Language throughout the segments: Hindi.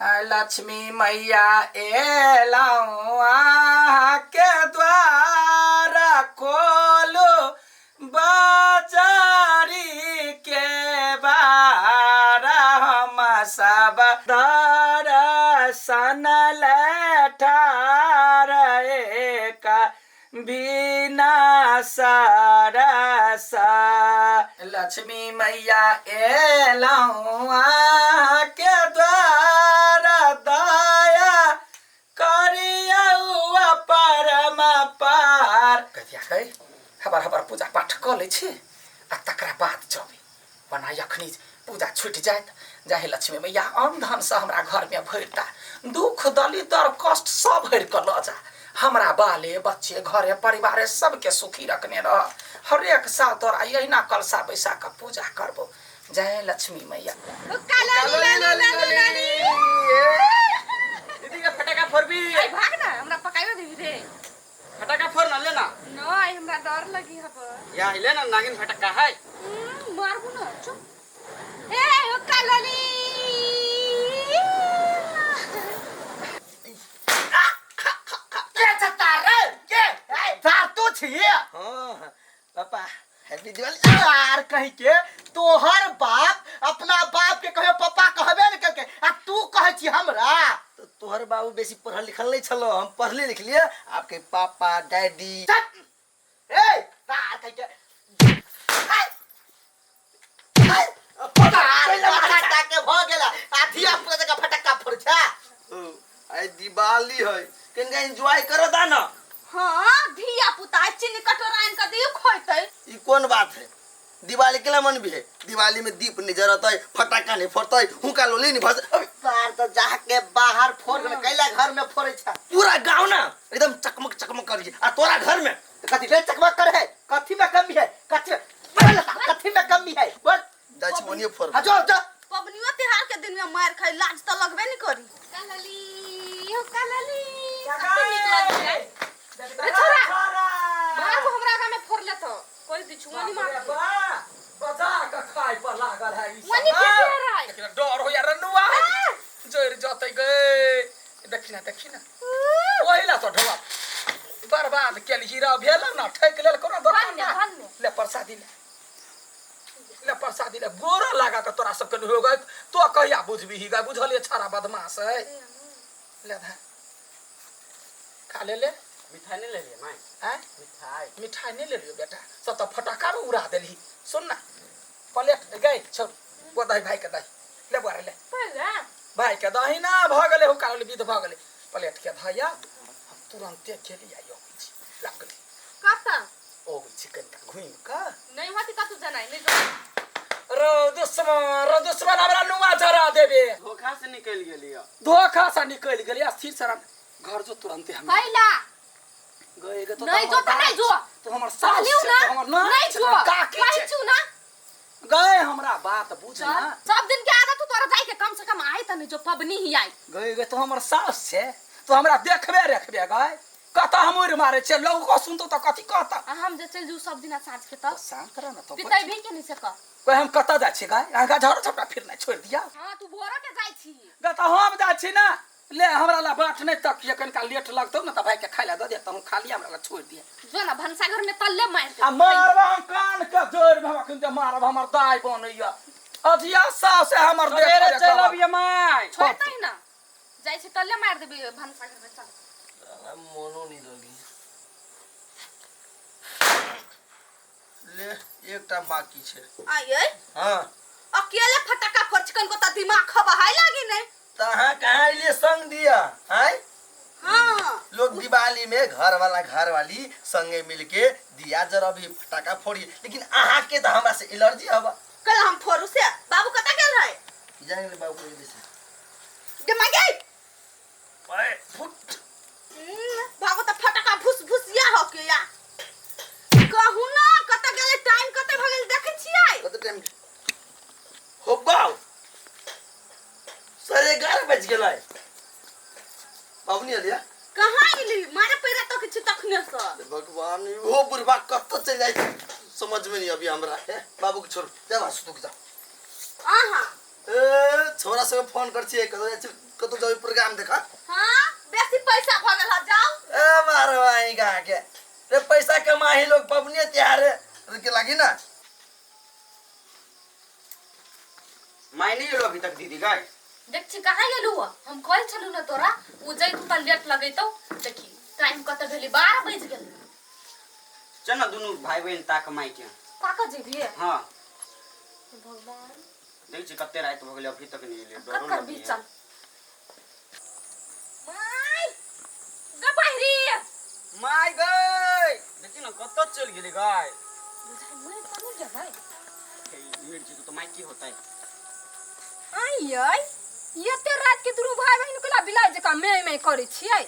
लक्ष्मी मैया एलौं के द्वार खोलू बाजारी के बार हम सब दर्शन लेठार एक बिना सरस लक्ष्मी मैया एलौं के द्वार दया करियौ परम पार कहिया है हबर हबर पूजा पाठ क लै छी आ तकरा बाद जबे बना अखनी पूजा छूट जाए जाहे लक्ष्मी मैया अन्न धन से हमरा घर में भरता दुख दलिदर कष्ट सब भर कर ल जा हमरा बाले बच्चे घरे परिवार सबके सुखी रखने रह हर एक साल तोरा यहिना कलसा बैसा के पूजा करबो जय लक्ष्मी मैया दीदी का फटाका फोड़बी आई भाग ना हमरा पकाइयो देबी रे फटाका फोड़ न लेना न आई हमरा डर लगी हब या ले ना नागिन फटाका है मारबू ना चुप ए ओ कालली के चता रे के तार तो छी हां पापा हैप्पी दिवाली यार कहि के तोहर बाप अपना बाप के कहे पापा कहबे न करके आ तू कहे छी हमरा तो तोहर बाबू बेसी पढ़ल लिखल नहीं छलो हम पढ़ले लिख लिए आपके पापा डैडी ए तार कहि के फटाका के भ गेला आधिया पूरा का फटाका फोड़ छा आई दिवाली है कनिका एंजॉय करो दा ना हां धिया पुता चीनी कटोराइन के दियो खोइतै ई कोन बात है दिवाली केला मन भी है दिवाली में दीप नहीं जरतै फटाका नहीं फोड़तै हुका लोली नहीं भस बाहर तो जाके बाहर फोड़ में कैला घर में फोड़ै छ पूरा गांव ना एकदम चकमक चकमक करी आ तोरा घर में कथि ले चकमक करे है कथि में कमी है कथि में कमी है बोल दच मोनिए फोड़ हा जो पबनियो त्योहार के दिन में मार खाई लाज तो लगबे नहीं करी कालली हो कालली कते निक लगे रे छोरा बाबू हमरा आगा में फोड़ ले तो कोई दिछुआनी मार बजा का खाए पर लागल है ई वनी फेर रहा लेकिन डर हो यार रनुआ जोर जतै गए देखिना ओहिला तो ढोआ बर्बाद केल हीरा भेल ना ठेक लेल कोनो दुकान ले प्रसादी ले प्रसादी ले गोरा लगा के तोरा सब के हो गए तो कहिया बुझबी ही गा बुझलिए छारा बदमाश है ले धा खा ले मिठाई नहीं ले लिए माई हैं मिठाई नहीं ले लियो बेटा सब तो फटाका उड़ा देली सुन ना प्लेट गए छोड़ वो दही भाई के दही ले बारे ले पगा भाई के दही ना भ गेले हो काल विध भ गेले प्लेट के धया तुरंत खेली आयो लगले काता ओ चिकन का घुम का नहीं होती का तू जनाई नहीं रो दुश्मन हमरा नुआ जरा देबे धोखा से निकल गेलियो धोखा से निकल गेली स्थिर शरण घर जो तुरंत हम पहिला गए तो नहीं जो तो नहीं जो तो हमर सास ना हमर नहीं जो काकी कहि छु ना गए हमरा बात बुझ ना सब दिन के आदत तोरा जाई के कम से कम आई त नहीं जो पबनी ही आई गए तो हमर सास छे तो हमरा देखबे रखबे गए कता हमर मारे छे लोग को सुनतो त कथि कहता हम जे चल जू सब दिन साँझ के त शांत रह ना तो पिताई भी के नहीं से का कोई हम कता जा छी गए आगा झड़ छपटा फिर ना छोड़ दिया हां तू बोरा के जाई छी गता हम जा छी ना ले हमरा ला बाट नहीं तक ये कनका लेट लगतो ना त भाई के खाइला द दे त हम खाली हमरा ला छोड़ दिए जो ना भनसा घर में तल्ले मार आ मारबा कान के जोर में हम के मारब हमर दाई बनैया अजिया सास है हमर देख मेरे चलब ये माई छोड़ता ही ना जाई छी तल्ले मार देबे भनसा घर में चल मोनो नहीं लगी ले एकटा बाकी छे आये हां अकेले फटाका फोड़चकन को त दिमाग खबहाई लागी नहीं तहां कहां लिए संग दिया हैं हां लोग दिवाली में घर वाली संगे मिलके दिया जरा भी फटाका फोड़ी लेकिन आहा के त हमरा से एलर्जी हवा कल हम फोड़ू से बाबू कता गेल रहे जाने ले बाबू के से दे मांगे ओए फुट बाबू त फटाका फुस फुसिया हो के या कहू ना कता गेले टाइम कते भ गेल देखै छियै कत टाइम हो बाऊ 11:30 बज गेलै बाबू नहीं लिया कहां गेली मारे पैरा तक छी तखने से भगवान वो बुढ़वा कत चल जाय समझ में नहीं अभी हमरा है बाबू के छोड़ जा वासु तू जा आहा छोरा सब फोन कर छिए कतो जाई प्रोग्राम देखा हां बेसी पैसा भ गेल ह जाओ ए मारो भाई का के रे पैसा कमाही लोग पबनी त्यार के लागी ना माय नहीं गेलो अभी तक दीदी गाय देख छी कहां गेलु हम कहै छलु न तोरा उ जई तू त लेट लगैतौ देखी टाइम कत भेली 12 बज गेल चल ना दुनु भाई बहन ताक माई के काका जेबी हां भगवान देख छी कते रात भ गेले अभी तक नहीं ले डरो ककर भी चल माय ग बाहरी माय गई देखी ना कत चल गेली गाय बुझाई मैं त नहीं गेलै मिर्ची तो माई की होता है आई येते रात के दुनु भाई बहन के ला बिलाइ जका मैं करै छियै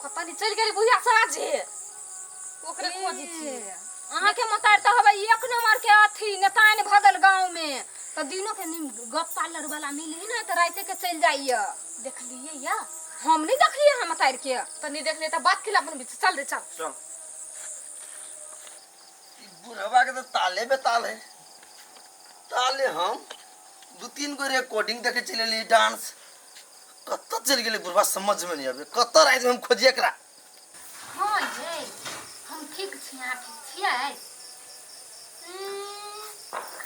पता नहीं चल गेली बुढ़िया साझे ओकरे खोजी छी अहाँ के मतार त हबे एक नंबर के अथी नेतान भगल गांव में त दिनो के गप पार्लर वाला मिली न त राते के चल जाइए देखलिए या हम नहीं देखलिए हम मतार के त नहीं देखले त बात के अपन बीच चल रे चल चल बुढ़वा के तो ताले पे ताले ताले हम 2-3 गो रिकॉर्डिंग देखे चले ली डांस कत चल गेले बुढ़वा समझ में नहीं आवे कत रात में हम खोजिए करा हां ये हम ठीक छी आ ठीक छियै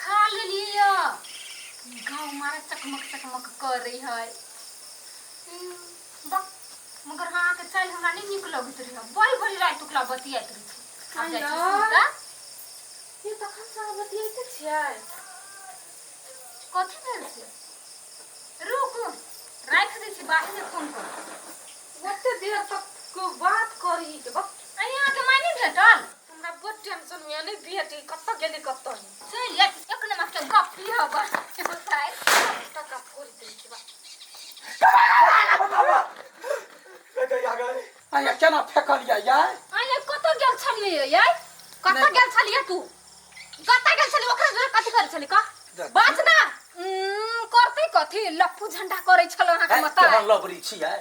खा लेलिए गाँव मारे चकमक कर रही है मगर हाँ के चल हमरा नहीं निक लगत रही बड़ी बड़ी रात टुकला बतियात रही अब जाय छी ये तखन से बतियात छियै कथि भेल छै रुक राख दै छी बाहर में फोन कर ओते देर तक को बात करी के बक अइया के मानी भेटल हमरा बहुत टेंशन में नहीं भेटी कत गेली कत चल एक नंबर के गप लियो बस बताए तक पूरी दिन की बात आया केना फेकलिया यार आइले कत गेल छलिए ये कत गेल छलिए तू कत गेल छली ओकरा कथि कर छली का बात ना करते कथि लप्पू झंडा करे छलो अहाँ के मता केहन लबरी छियै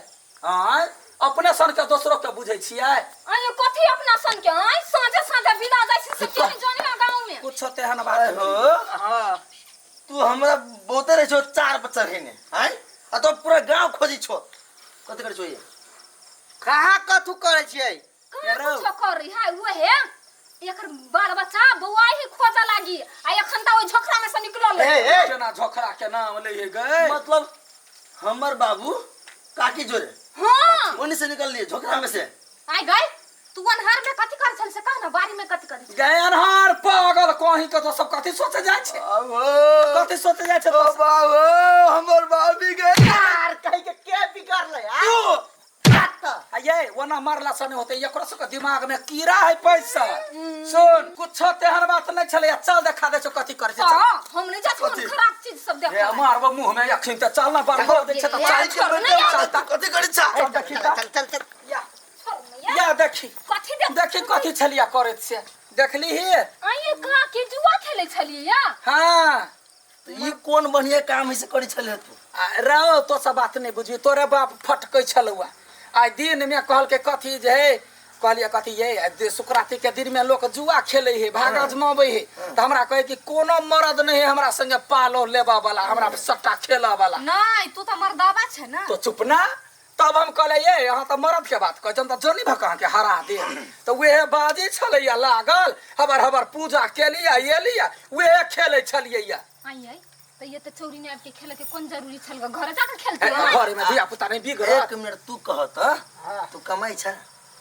हां अपने सन के दोसरो के बुझै छियै आइले कथि अपना सन के आई साँझे साँझे बिला जाय से केनी जाने गांव में कुछ तेहन बात हो हां तू हमरा बहुते रहे छो 4 बच्चा रहने हैं आ तो पूरा गांव खोजी छो कत करे छो ये कहां कथु करे छियै कुछ कर रही है वो है एकर बाल बच्चा बौआ ही खोजा लागी आ एखन त ओइ झोखरा में से निकलल ए केना झोखरा के नाम लइए गए मतलब हमर बाबू काकी जोरे हां ओनी से निकल लिए झोकरा में से आई गई तू अनहार में कथि कर छल से कह ना बारी में कथि कर गए अनहार पागल कहीं के तो सब कथि सोचे जाय छै बाबू कथि सोचे जाय छै तो बाबू हमर बाबी गए यार कहि के बिगाड़ ले तू ये वना मारला सने होते एकरो सब के दिमाग में कीड़ा है पैसा सुन कुछ तेहन बात नहीं चले चल देखा दे छ कथि करे छै हां हम नहीं जा खराब चीज सब देख ए मारबो मुंह में अखिन त चलना बर्बाद दे छै त चाल के चलता कथि करे छ देखी चल या या या देखी कथि देख देखी कथि छलिया करैत से देखली ही आई का के जुआ खेले छलिए या हां ई कोन बढ़िया काम है से करी छले तू रहो तो सब बात नहीं बुझी तोरे बाप फटकै छलुआ आई दिन में कहल के कथी जे कहलिए कथी ये शुक्राती के दिन में लोग जुआ खेले है भागा जमावे है त हमरा कहे कि कोनो मर्द नहीं है हमरा संगे पालो लेबा वाला हमरा सट्टा खेला वाला नहीं तू त मर्दावा छै ना तो चुप ना तब हम कहले ये यहाँ तो मर्द के बात कहै त जनी भका के हरा दे तो वे बाजी छलैया लागल हबर पूजा केलिया ये लिया वे खेले छलिए आई आई तो ये तो चोरी ने आपके खेले के कौन जरूरी छल घर जाकर खेलते घर में धिया पुता नहीं बिगड़ एक मिनट तू कहत तू कमाई छ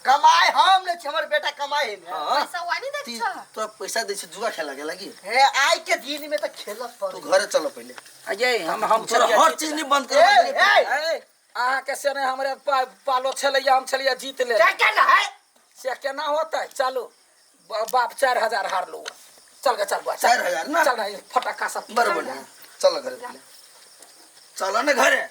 कमाई हम ले हमर बेटा कमाई में पैसा वानी दे ती छ तो पैसा दे छ जुआ खेला के लगी हे आई के दिन में तो खेलत पर तू घरे चलो पहले ये हम तोरा हर चीज नहीं बंद कर अहाँ के से हमरे पालो छलैया हम छलिया जीत ले क्या कहना है से केना होता चलो बाप 4000 हार लो चल गे चल 4000 ना चल फटाका सब बराबर चल घरे चल ना घरे